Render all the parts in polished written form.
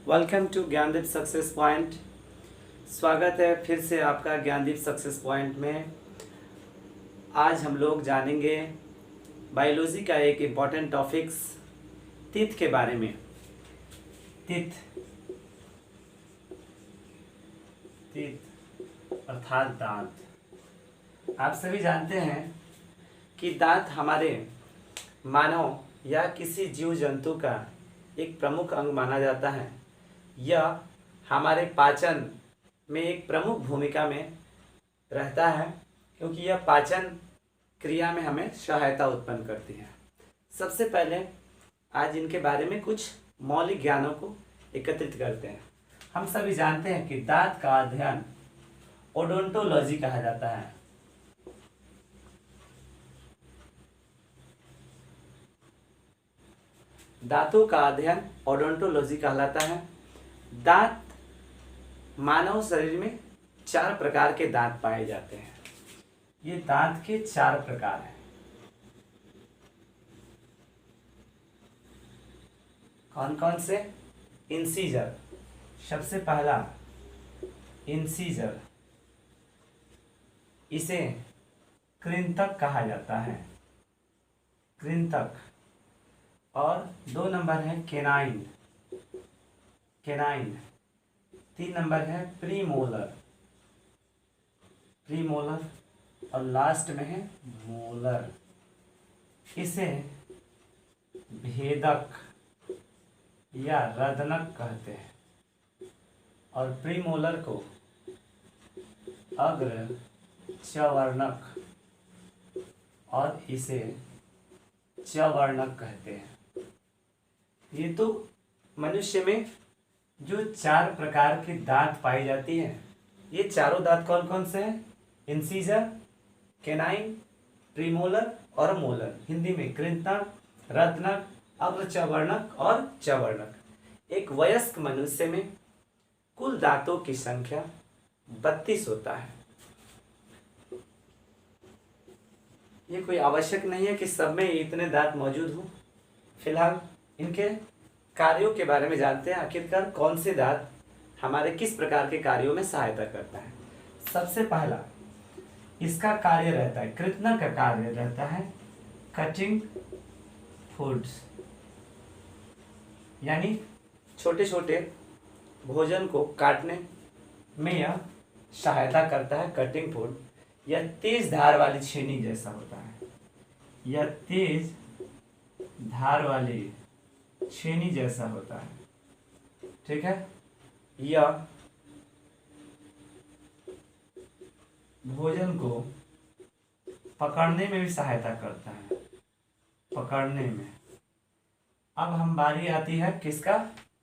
Welcome to Gyandeep success point. स्वागत है फिर से आपका ज्ञानदीप सक्सेस पॉइंट में। आज हम लोग जानेंगे बायोलॉजी का एक इम्पॉर्टेंट टॉपिक्स टीथ के बारे में। टीथ अर्थात दांत। आप सभी जानते हैं कि दांत हमारे मानव या किसी जीव जंतु का एक प्रमुख अंग माना जाता है। यह हमारे पाचन में एक प्रमुख भूमिका में रहता है, क्योंकि यह पाचन क्रिया में हमें सहायता उत्पन्न करती है। सबसे पहले आज इनके बारे में कुछ मौलिक ज्ञानों को एकत्रित करते हैं। हम सभी जानते हैं कि दांत का अध्ययन ओडोंटोलॉजी कहा जाता है। दांतों का अध्ययन ओडोंटोलॉजी कहलाता है। दांत मानव शरीर में 4 प्रकार के दांत पाए जाते हैं। ये दांत के 4 प्रकार हैं। कौन कौन से? इंसीजर, सबसे पहला इंसीजर, इसे कृंतक कहा जाता है, कृंतक। और 2 नंबर है केनाइन, 3 नंबर है प्रीमोलर, और लास्ट में है मोलर। इसे भेदक या रदनक कहते हैं। और प्रीमोलर को अग्र चवर्णक और इसे चवर्णक कहते हैं। ये तो मनुष्य में जो 4 प्रकार की दांत पाई जाती है, ये चारों दांत कौन कौन से हैं? इंसीजर, केनाइन, प्रीमोलर और मोलर। हिंदी में कृंतक, रत्नक, अग्रचवर्णक और चवर्णक। एक वयस्क मनुष्य में कुल दांतों की संख्या 32 होता है। ये कोई आवश्यक नहीं है कि सब में इतने दांत मौजूद हो। फिलहाल इनके कार्यों के बारे में जानते हैं। आखिरकार कौन से दांत हमारे किस प्रकार के कार्यों में सहायता करता है। सबसे पहला इसका कार्य रहता है, कृंतक का कार्य रहता है कटिंग फूड्स, यानी छोटे छोटे भोजन को काटने में यह सहायता करता है। कटिंग फूड यह तेज धार वाली छेनी जैसा होता है, यह तेज धार वाली छेनी जैसा होता है। ठीक है, यह भोजन को पकड़ने में भी सहायता करता है, पकड़ने में। अब हम बारी आती है किसका?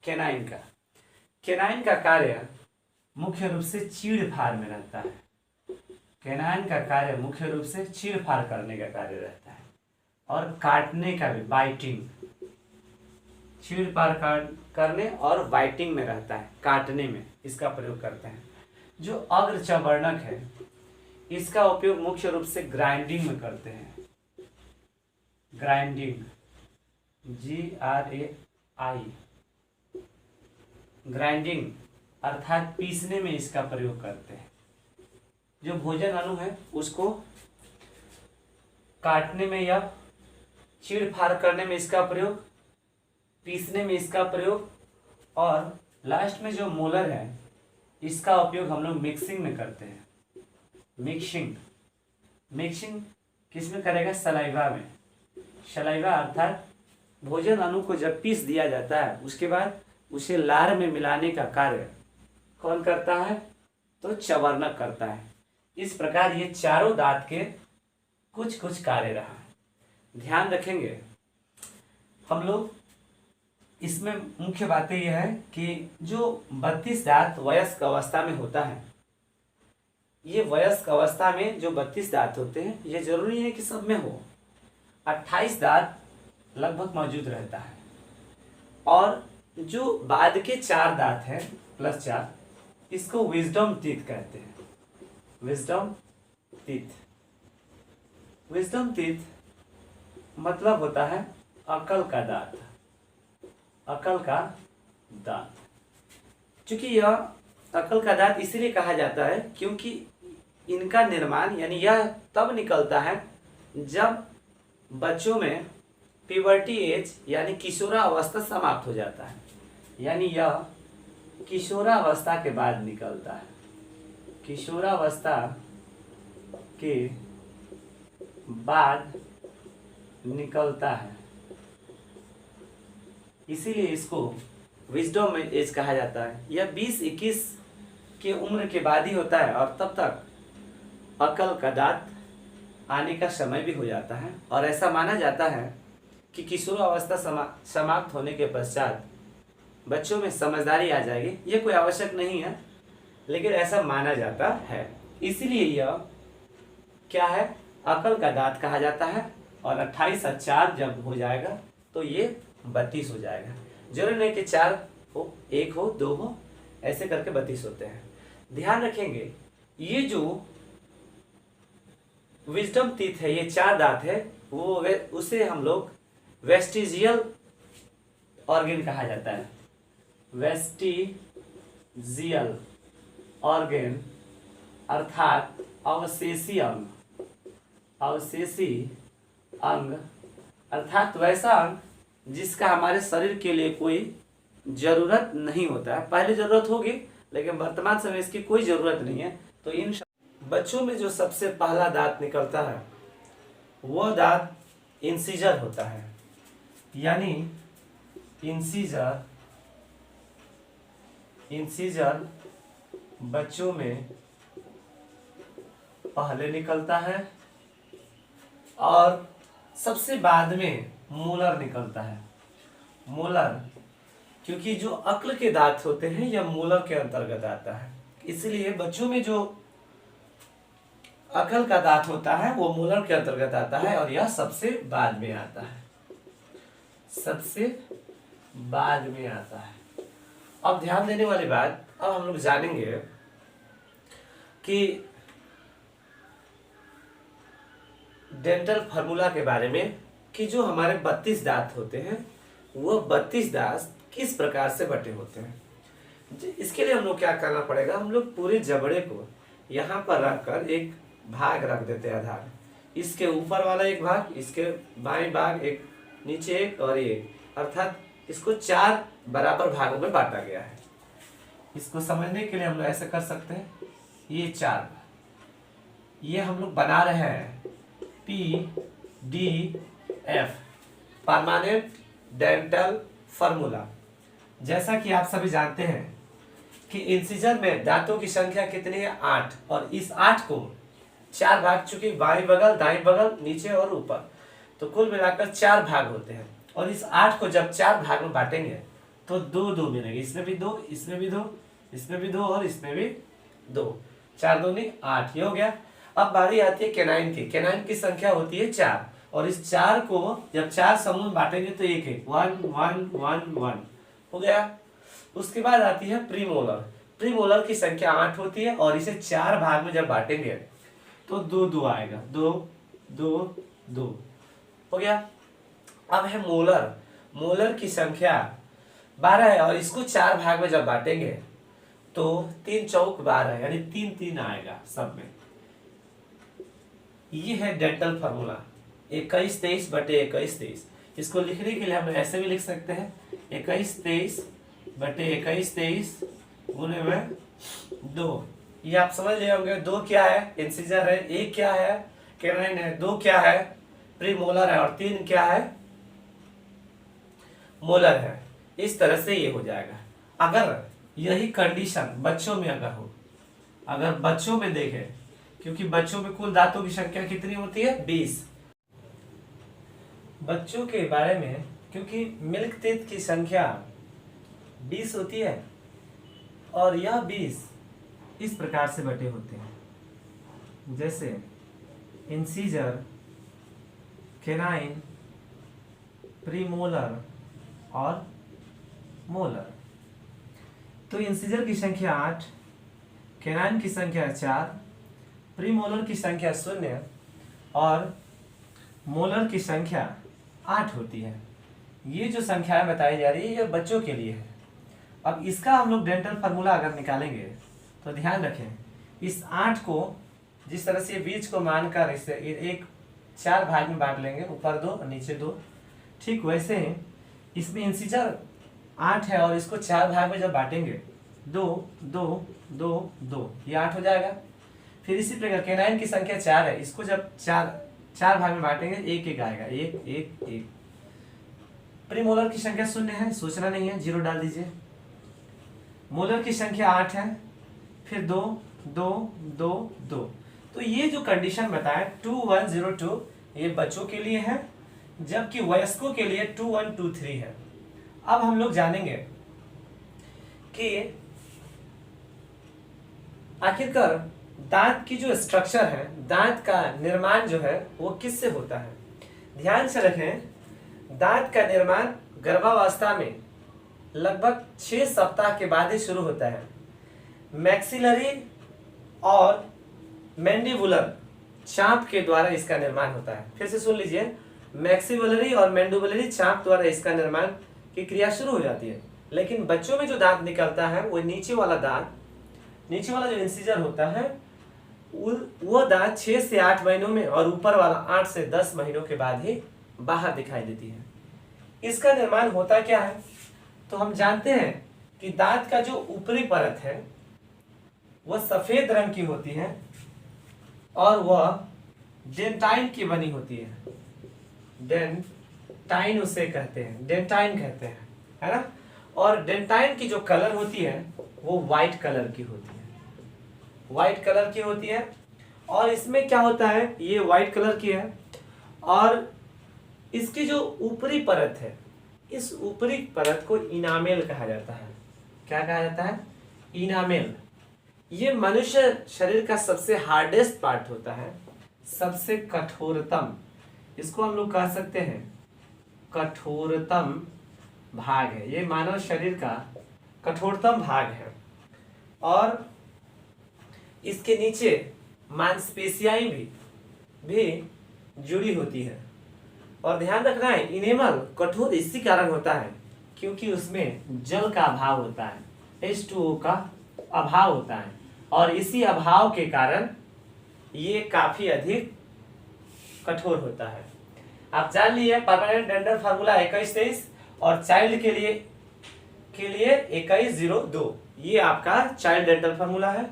केनाइन का। केनाइन का कार्य मुख्य रूप से चीड़-फाड़ में रहता है। केनाइन का कार्य मुख्य रूप से चीड़-फाड़ करने का कार्य रहता है और काटने का भी, बाइटिंग, चीड़-फाड़ करने और बाइटिंग में रहता है, काटने में इसका प्रयोग करते हैं। जो अग्रचवर्णक है, इसका उपयोग मुख्य रूप से ग्राइंडिंग में करते हैं। ग्राइंडिंग, GRAI, ग्राइंडिंग अर्थात पीसने में इसका प्रयोग करते हैं। जो भोजन अणु है उसको काटने में या चीड़-फाड़ करने में इसका प्रयोग, पीसने में इसका प्रयोग, और लास्ट में जो मोलर है इसका उपयोग हम लोग मिक्सिंग में करते हैं। मिक्सिंग किस में करेगा? सलाइवा में। सलाइवा अर्थात भोजन अणु को जब पीस दिया जाता है उसके बाद उसे लार में मिलाने का कार्य कौन करता है? तो चवर्णक करता है। इस प्रकार ये चारों दांत के कुछ कुछ कार्य रहा। ध्यान रखेंगे हम लोग, इसमें मुख्य बातें यह है कि जो 32 दांत वयस्क अवस्था में होता है, ये वयस्क अवस्था में जो 32 दांत होते हैं, ये जरूरी है कि सब में हो। 28 दांत लगभग मौजूद रहता है। और जो बाद के 4 दांत हैं +4, इसको विजडम टीथ कहते हैं। विजडम टीथ मतलब होता है अकल का दांत, अकल का दांत। क्योंकि यह अकल का दांत इसीलिए कहा जाता है क्योंकि इनका निर्माण यानी यह तब निकलता है जब बच्चों में प्यूबर्टी एज यानी किशोरावस्था समाप्त हो जाता है, यानी यह किशोरावस्था के बाद निकलता है, किशोरावस्था के बाद निकलता है, इसीलिए इसको विजडम एज कहा जाता है। यह 20-21 के उम्र के बाद ही होता है और तब तक अकल का दांत आने का समय भी हो जाता है और ऐसा माना जाता है कि किशोरावस्था समाप्त होने के पश्चात बच्चों में समझदारी आ जाएगी। ये कोई आवश्यक नहीं है लेकिन ऐसा माना जाता है, इसीलिए यह क्या है, अकल का दांत कहा जाता है। और 28 और 4 जब हो जाएगा तो ये 32 हो जाएगा। जरूरी नहीं कि 4 हो, 1 हो, 2 हो, ऐसे करके 32 होते हैं। ध्यान रखेंगे ये जो विजडम टीथ है, ये 4 दांत है, वो उसे हम लोग वेस्टिजियल ऑर्गन कहा जाता है। वेस्टिजियल ऑर्गन अर्थात अवशेषी अंग, अवशेषी अंग अर्थात वैसा अंग जिसका हमारे शरीर के लिए कोई जरूरत नहीं होता है। पहले जरूरत होगी लेकिन वर्तमान समय इसकी कोई जरूरत नहीं है। तो इन बच्चों में जो सबसे पहला दांत निकलता है वह दांत इंसिजर होता है, यानी इंसिजर बच्चों में पहले निकलता है और सबसे बाद में मोलर निकलता है। मोलर क्योंकि जो अक्ल के दांत होते हैं यह मोलर के अंतर्गत आता है, इसलिए बच्चों में जो अकल का दांत होता है वो मोलर के अंतर्गत आता है और यह सबसे बाद में आता है, सबसे बाद में आता है। अब ध्यान देने वाली बात, अब हम लोग जानेंगे कि डेंटल फार्मूला के बारे में कि जो हमारे 32 दांत होते हैं वह 32 दांत किस प्रकार से बटे होते हैं। इसके लिए हम लोग क्या करना पड़ेगा, हम लोग पूरे जबड़े को यहाँ पर रखकर एक भाग रख देते हैं आधार, इसके ऊपर वाला एक भाग, इसके बाएं भाग एक, नीचे एक और ये, अर्थात इसको 4 बराबर भागों में बांटा गया है। इसको समझने के लिए हम लोग ऐसे कर सकते हैं, ये 4 ये हम लोग बना रहे हैं PDF परमानेंट डेंटल फार्मूला। जैसा कि आप सभी जानते हैं कि इंसिजर में दांतों की संख्या कितनी है, 8, और इस 8 को 4 भाग, चूंकि बाईं बगल, दाईं बगल, नीचे और ऊपर, तो कुल मिलाकर 4 भाग होते हैं। और इस 8 को जब 4 भाग में बांटेंगे तो 2-2 मिलेंगे, इसमें भी 2, इसमें भी 2, इसमें भी 2 और इसमें भी 2, 4 दूनी 8, ये हो गया। अब बारी आती है कैनाइन की। कैनाइन की संख्या होती है 4 और इस 4 को जब 4 समूह में बांटेंगे तो 1 1 1 1 1 हो गया। उसके बाद आती है प्रीमोलर। प्रीमोलर की संख्या 8 होती है और इसे 4 भाग में जब बांटेंगे तो 2 2 आएगा, 2 2 2 हो गया। अब है मोलर। मोलर की संख्या 12 है और इसको 4 भाग में जब बांटेंगे तो 3 चौक 12 यानी 3 3 आएगा सब में। ये है डेंटल फार्मूला 21 23 बटे 21 23। इसको लिखने के लिए हम ऐसे भी लिख सकते हैं 21 23 बटे 21 23 गुने में 2। ये आप समझ लिए होंगे। 2 क्या है, इंसिजर है, 1 क्या है, कैनाइन है, 2 क्या है, प्रीमोलर है और 3 क्या है, मोलर है। इस तरह से ये हो जाएगा। अगर यही कंडीशन बच्चों में अगर हो, अगर बच्चों में देखें, क्योंकि बच्चों में कुल दांतों की संख्या कितनी होती है, 20। बच्चों के बारे में क्योंकि मिल्क टीथ की संख्या 20 होती है और यह 20 इस प्रकार से बटे होते हैं, जैसे इंसिजर, कैनाइन, प्रीमोलर और मोलर। तो इंसिजर की संख्या 8, कैनाइन की संख्या 4, प्रीमोलर की संख्या 0 और मोलर की संख्या 8 होती है। ये जो संख्याएं बताई जा रही है ये बच्चों के लिए है। अब इसका हम लोग डेंटल फार्मूला अगर निकालेंगे तो ध्यान रखें, इस 8 को जिस तरह से बीच को मानकर इसे एक 4 भाग में बांट लेंगे, ऊपर 2 और नीचे 2, ठीक वैसे ही इसमें इंसीजर 8 है और इसको 4 भाग में जब बांटेंगे 2 2 2 2, ये 8 हो जाएगा। फिर इसी प्रकार कैनाइन की संख्या 4 है, इसको जब 4 भाग में बांटेंगे 1 1 आएगा, 1 1 1। प्रीमोलर की संख्या 0 है, सोचना नहीं है, 0 डाल दीजिए। मोलर की संख्या 8 है, फिर 2 2 2 2। तो ये जो कंडीशन बताया 2 1 0 2, ये बच्चों के लिए है, जबकि वयस्कों के लिए 2 1 2 3 है। अब हम लोग जानेंगे कि आखिरकार दांत की जो स्ट्रक्चर है, दांत का निर्माण जो है वो किससे होता है। ध्यान से रखें, दांत का निर्माण गर्भावस्था में लगभग 6 सप्ताह के बाद ही शुरू होता है। मैक्सिलरी और मैंडिबुलर चाप के द्वारा इसका निर्माण होता है। फिर से सुन लीजिए, मैक्सिलरी और मैंडिबुलरी चाप द्वारा इसका निर्माण की क्रिया शुरू हो जाती है। लेकिन बच्चों में जो दांत निकलता है वो नीचे वाला दांत, नीचे वाला जो इंसिजर होता है वो दांत 6 से 8 महीनों में और ऊपर वाला 8 से 10 महीनों के बाद ही बाहर दिखाई देती है। इसका निर्माण होता क्या है, तो हम जानते हैं कि दांत का जो ऊपरी परत है वह सफेद रंग की होती है और वह डेंटाइन की बनी होती है। डेंटाइन उसे कहते हैं, डेंटाइन कहते हैं, है ना। और डेंटाइन की जो कलर होती है वो व्हाइट कलर की होती है, व्हाइट कलर की होती है। और इसमें क्या होता है, ये व्हाइट कलर की है और इसकी जो ऊपरी परत है, इस ऊपरी परत को इनामेल कहा जाता है। क्या कहा जाता है, इनामेल। ये मनुष्य शरीर का सबसे हार्डेस्ट पार्ट होता है, सबसे कठोरतम, इसको हम लोग कह सकते हैं कठोरतम भाग है। ये मानव शरीर का कठोरतम भाग है और इसके नीचे मांसपेशियां भी जुड़ी होती है। और ध्यान रखना है, इनेमल कठोर इसी कारण होता है क्योंकि उसमें जल का अभाव होता है, H2O का अभाव होता है और इसी अभाव के कारण ये काफी अधिक कठोर होता है। आप जान लिए परमानेंट डेंटल फार्मूला 21-23 और चाइल्ड के लिए 21-02, ये आपका चाइल्ड डेंटल फार्मूला है।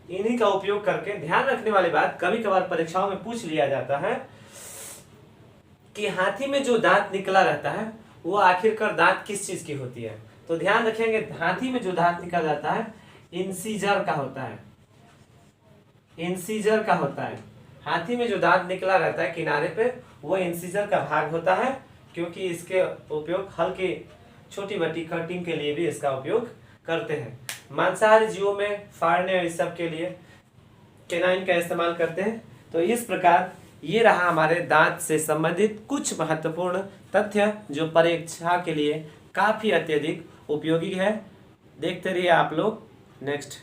इन्हीं का उपयोग करके, ध्यान रखने वाली बात, कभी कभार परीक्षाओं में पूछ लिया जाता है कि हाथी में जो दांत निकला रहता है वो आखिरकार दांत किस चीज की होती है। तो ध्यान रखेंगे, हाथी में जो दांत निकल जाता है इंसीजर का होता है, इंसीजर का होता है। हाथी में जो दांत निकला रहता है किनारे पे वो इंसीजर का भाग होता है, क्योंकि इसके उपयोग हल्की छोटी बटी कटिंग के लिए भी इसका उपयोग करते हैं। मांसाहारी जीवों में फाड़ने और इस सब के लिए कैनाइन का इस्तेमाल करते हैं। तो इस प्रकार ये रहा हमारे दांत से संबंधित कुछ महत्वपूर्ण तथ्य जो परीक्षा के लिए काफी अत्यधिक उपयोगी है। देखते रहिए आप लोग नेक्स्ट